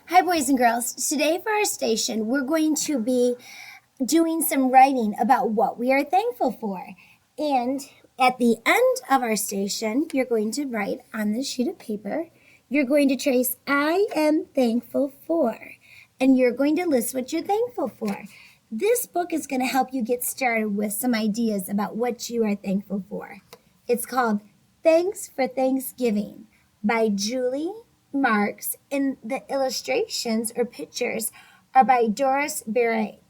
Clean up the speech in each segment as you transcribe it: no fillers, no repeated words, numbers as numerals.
Hi, boys and girls. Today, for our station, we're going to be doing some writing about what we are thankful for. And at the end of our station, you're going to write on this sheet of paper, you're going to trace, I am thankful for. And you're going to list what you're thankful for. This book is going to help you get started with some ideas about what you are thankful for. It's called Thanks for Thanksgiving by Julie Marks, and the illustrations or pictures are by Doris Beret.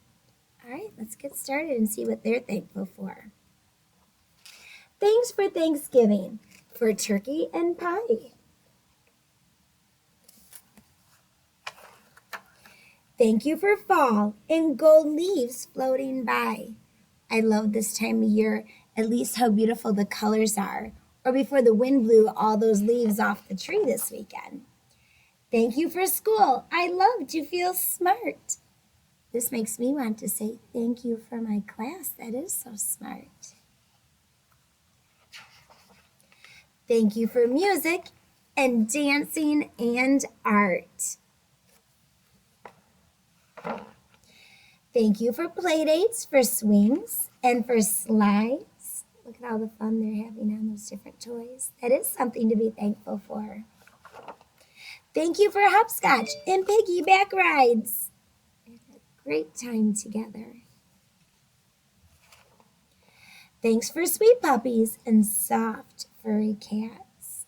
All right, let's get started and see what they're thankful for. Thanks for Thanksgiving, for turkey and pie. Thank you for fall and gold leaves floating by. I love this time of year, at least how beautiful the colors are, or before the wind blew all those leaves off the tree this weekend. Thank you for school. I love to feel smart. This makes me want to say thank you for my class. That is so smart. Thank you for music and dancing and art. Thank you for play dates, for swings, and for slides. Look at all the fun they're having on those different toys. That is something to be thankful for. Thank you for hopscotch and piggyback rides. We had a great time together. Thanks for sweet puppies and soft, furry cats.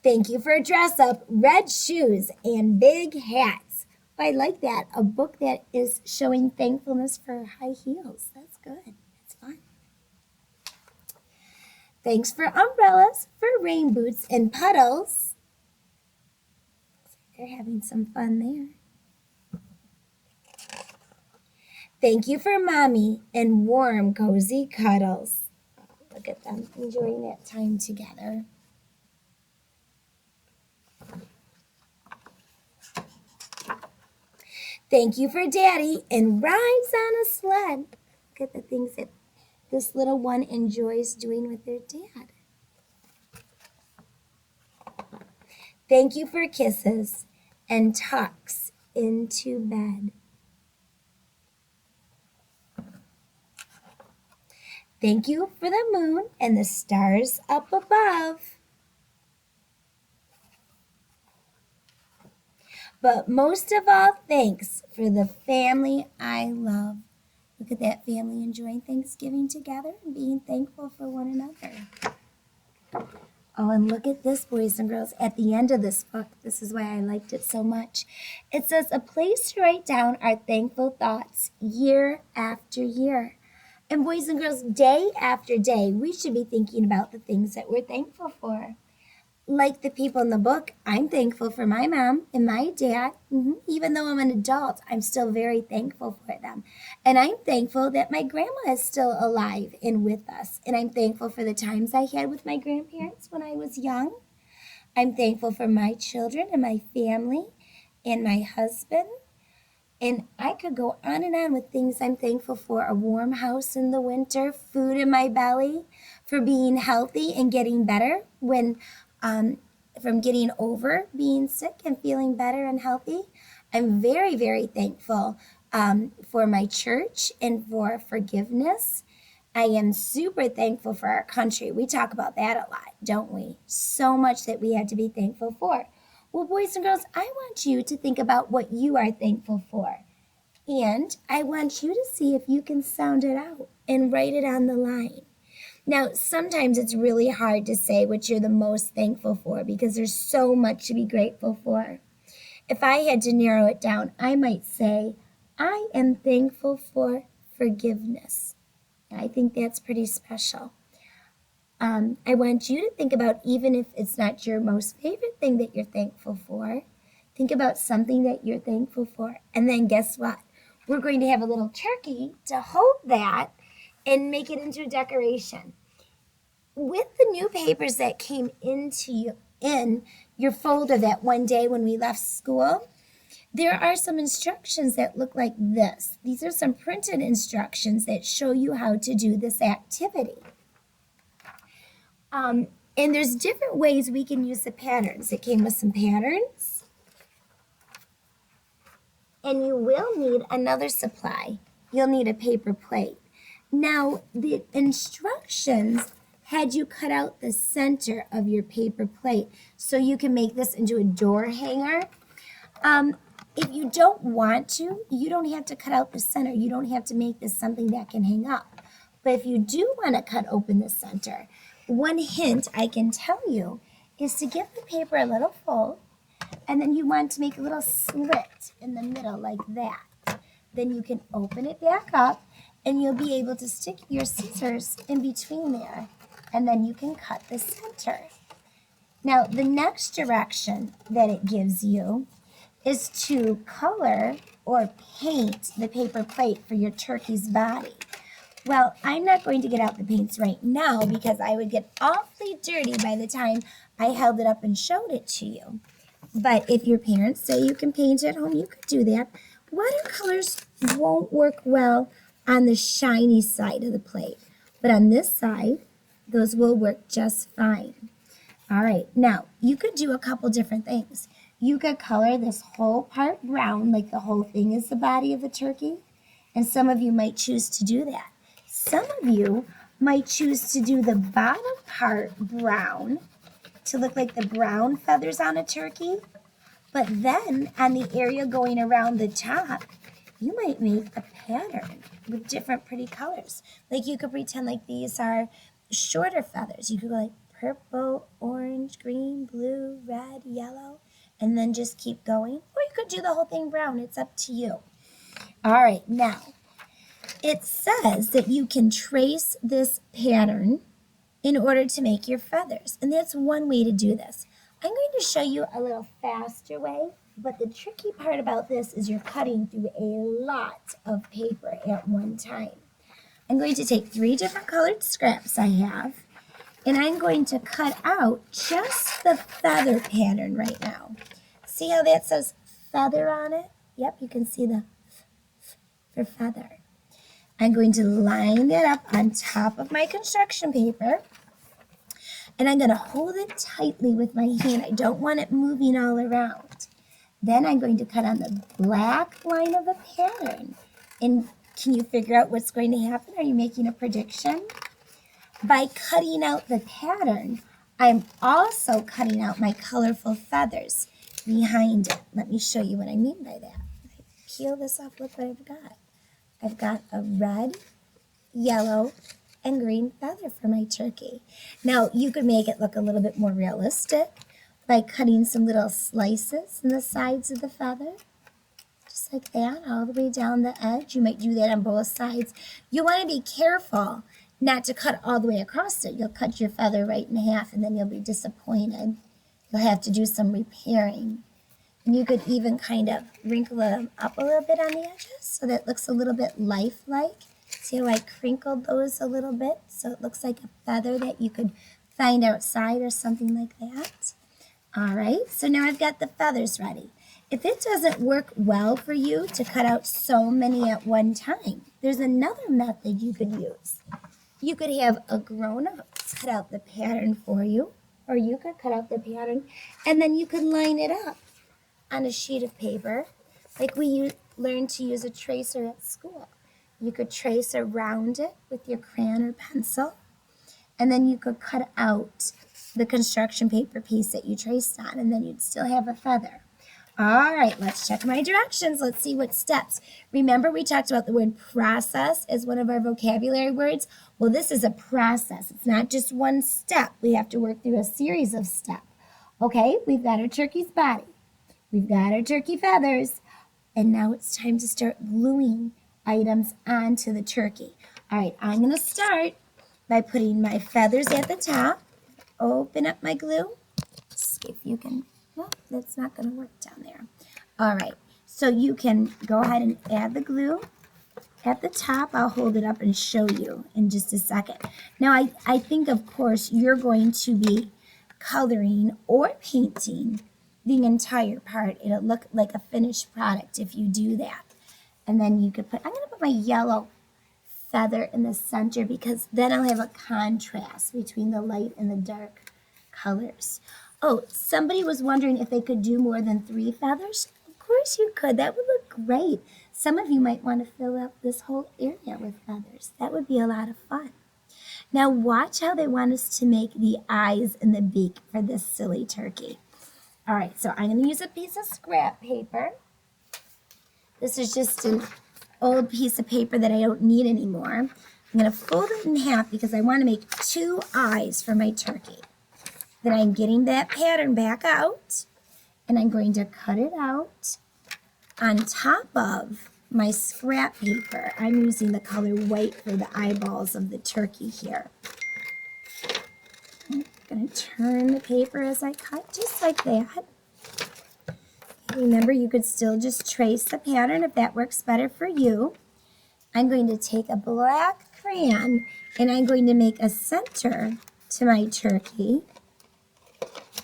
Thank you for dress up, red shoes, and big hats. Oh, I like that. A book that is showing thankfulness for high heels. That's good. That's fun. Thanks for umbrellas, for rain boots and puddles. They're having some fun there. Thank you for mommy and warm, cozy cuddles. Look at them enjoying that time together. Thank you for daddy and rides on a sled. Look at the things that this little one enjoys doing with their dad. Thank you for kisses and tucks into bed. Thank you for the moon and the stars up above. But most of all, thanks for the family I love. Look at that family enjoying Thanksgiving together and being thankful for one another. Oh, and look at this, boys and girls. At the end of this book, this is why I liked it so much. It says, a place to write down our thankful thoughts year after year. And boys and girls, day after day, we should be thinking about the things that we're thankful for. Like the people in the book, I'm thankful for my mom and my dad. Even though I'm an adult, I'm still very thankful for them. And I'm thankful that my grandma is still alive and with us. And I'm thankful for the times I had with my grandparents when I was young. I'm thankful for my children and my family and my husband. And I could go on with things I'm thankful for: a warm house in the winter, food in my belly, for being healthy and getting better from getting over being sick and feeling better and healthy. I'm very, very thankful for my church and for forgiveness. I am super thankful for our country. We talk about that a lot, don't we? So much that we have to be thankful for. Well, boys and girls, I want you to think about what you are thankful for. And I want you to see if you can sound it out and write it on the line. Now, sometimes it's really hard to say what you're the most thankful for because there's so much to be grateful for. If I had to narrow it down, I might say, I am thankful for forgiveness. I think that's pretty special. I want you to think about, even if it's not your most favorite thing that you're thankful for, think about something that you're thankful for. And then guess what? We're going to have a little turkey to hold that and make it into a decoration. With the new papers that came in your folder that one day when we left school, there are some instructions that look like this. These are some printed instructions that show you how to do this activity. And there's different ways we can use the patterns. It came with some patterns. And you will need another supply. You'll need a paper plate. Now, the instructions had you cut out the center of your paper plate so you can make this into a door hanger. If you don't want to, you don't have to cut out the center. You don't have to make this something that can hang up. But if you do want to cut open the center, one hint I can tell you is to give the paper a little fold, and then you want to make a little slit in the middle like that. Then you can open it back up, and you'll be able to stick your scissors in between there, and then you can cut the center. Now, the next direction that it gives you is to color or paint the paper plate for your turkey's body. Well, I'm not going to get out the paints right now because I would get awfully dirty by the time I held it up and showed it to you. But if your parents say you can paint at home, you could do that. Watercolors won't work well on the shiny side of the plate, but on this side, those will work just fine. All right, now you could do a couple different things. You could color this whole part brown, like the whole thing is the body of the turkey, and some of you might choose to do that. Some of you might choose to do the bottom part brown to look like the brown feathers on a turkey, but then on the area going around the top, you might make a pattern with different pretty colors. Like you could pretend like these are shorter feathers. You could go like purple, orange, green, blue, red, yellow, and then just keep going. Or you could do the whole thing brown. It's up to you. All right, now it says that you can trace this pattern in order to make your feathers. And that's one way to do this. I'm going to show you a little faster way, but the tricky part about this is you're cutting through a lot of paper at one time. I'm going to take 3 different colored scraps I have, and I'm going to cut out just the feather pattern right now. See how that says feather on it? Yep, you can see the for feather. I'm going to line that up on top of my construction paper, and I'm going to hold it tightly with my hand. I don't want it moving all around. Then I'm going to cut on the black line of the pattern. And can you figure out what's going to happen? Are you making a prediction? By cutting out the pattern, I'm also cutting out my colorful feathers behind it. Let me show you what I mean by that. If I peel this off, look what I've got. I've got a red, yellow, and green feather for my turkey. Now, you could make it look a little bit more realistic by cutting some little slices in the sides of the feather, just like that, all the way down the edge. You might do that on both sides. You want to be careful not to cut all the way across it. You'll cut your feather right in half, and then you'll be disappointed. You'll have to do some repairing. And you could even kind of wrinkle them up a little bit on the edges so that it looks a little bit lifelike. See how I crinkled those a little bit so it looks like a feather that you could find outside or something like that. All right, so now I've got the feathers ready. If it doesn't work well for you to cut out so many at one time, there's another method you could use. You could have a grown-up cut out the pattern for you, or you could cut out the pattern and then you could line it up on a sheet of paper like we learned to use a tracer at school. You could trace around it with your crayon or pencil, and then you could cut out the construction paper piece that you traced on, and then you'd still have a feather. All right, let's check my directions. Let's see what steps. Remember, we talked about the word process as one of our vocabulary words. Well, this is a process. It's not just one step. We have to work through a series of steps. Okay, we've got our turkey's body. We've got our turkey feathers. And now it's time to start gluing items onto the turkey. All right, I'm going to start by putting my feathers at the top. Open up my glue. See if you can. Well, that's not going to work down there. All right, so you can go ahead and add the glue at the top. I'll hold it up and show you in just a second. Now, I think, of course, you're going to be coloring or painting the entire part. It'll look like a finished product if you do that. And then you could I'm going to put my yellow feather in the center because then I'll have a contrast between the light and the dark colors. Oh, somebody was wondering if they could do more than 3 feathers. Of course you could. That would look great. Some of you might want to fill up this whole area with feathers. That would be a lot of fun. Now watch how they want us to make the eyes and the beak for this silly turkey. All right, so I'm going to use a piece of scrap paper. This is just an old piece of paper that I don't need anymore. I'm going to fold it in half because I want to make 2 eyes for my turkey. Then I'm getting that pattern back out, and I'm going to cut it out on top of my scrap paper. I'm using the color white for the eyeballs of the turkey here. I'm going to turn the paper as I cut, just like that. Remember, you could still just trace the pattern if that works better for you. I'm going to take a black crayon, and I'm going to make a center to my turkey.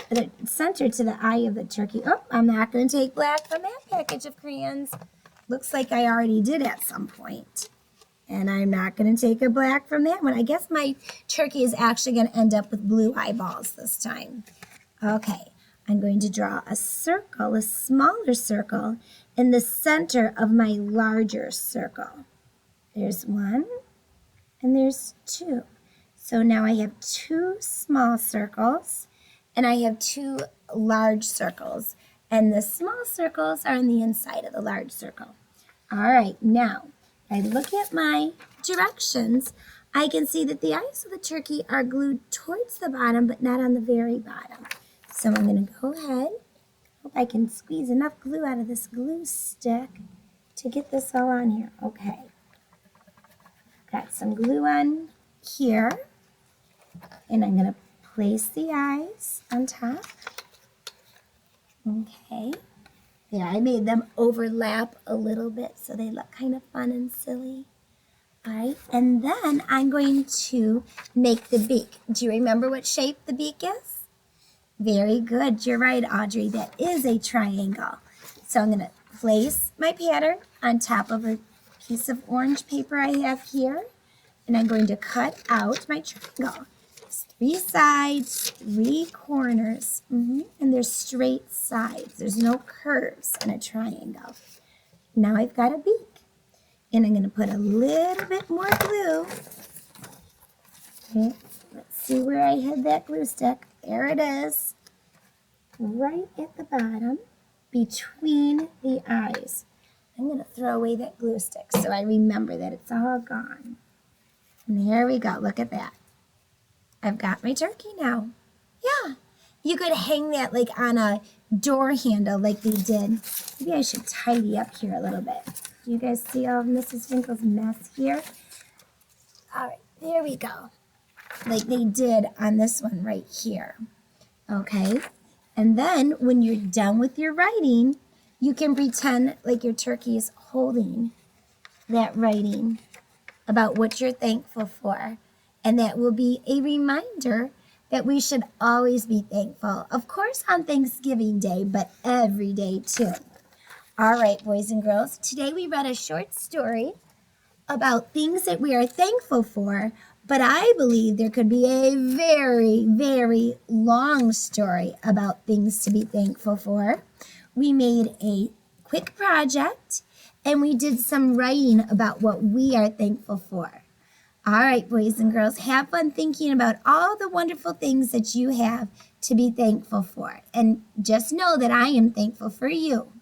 The center to the eye of the turkey. Oh, I'm not going to take black from that package of crayons. Looks like I already did at some point. And I'm not going to take a black from that one. I guess my turkey is actually going to end up with blue eyeballs this time. Okay, I'm going to draw a circle, a smaller circle, in the center of my larger circle. There's 1, and there's 2. So now I have 2 small circles, and I have 2 large circles. And the small circles are on the inside of the large circle. All right, now, if I look at my directions, I can see that the eyes of the turkey are glued towards the bottom, but not on the very bottom. So I'm going to go ahead. Hope I can squeeze enough glue out of this glue stick to get this all on here. Okay. Got some glue on here. And I'm going to place the eyes on top. Okay. There, I made them overlap a little bit so they look kind of fun and silly. All right, and then I'm going to make the beak. Do you remember what shape the beak is? Very good. You're right, Audrey. That is a triangle. So I'm going to place my pattern on top of a piece of orange paper I have here, and I'm going to cut out my triangle. 3 sides, 3 corners, and there's straight sides. There's no curves in a triangle. Now I've got a beak, and I'm going to put a little bit more glue. Okay, let's see where I hid that glue stick. There it is, right at the bottom, between the eyes. I'm going to throw away that glue stick so I remember that it's all gone. And there we go. Look at that. I've got my turkey now. Yeah, you could hang that like on a door handle like they did. Maybe I should tidy up here a little bit. Do you guys see all of Mrs. Finkel's mess here? All right, there we go. Like they did on this one right here. Okay, and then when you're done with your writing, you can pretend like your turkey is holding that writing about what you're thankful for. And that will be a reminder that we should always be thankful. Of course on Thanksgiving Day, but every day too. All right, boys and girls, today we read a short story about things that we are thankful for, but I believe there could be a very, very long story about things to be thankful for. We made a quick project, and we did some writing about what we are thankful for. All right, boys and girls, have fun thinking about all the wonderful things that you have to be thankful for. And just know that I am thankful for you.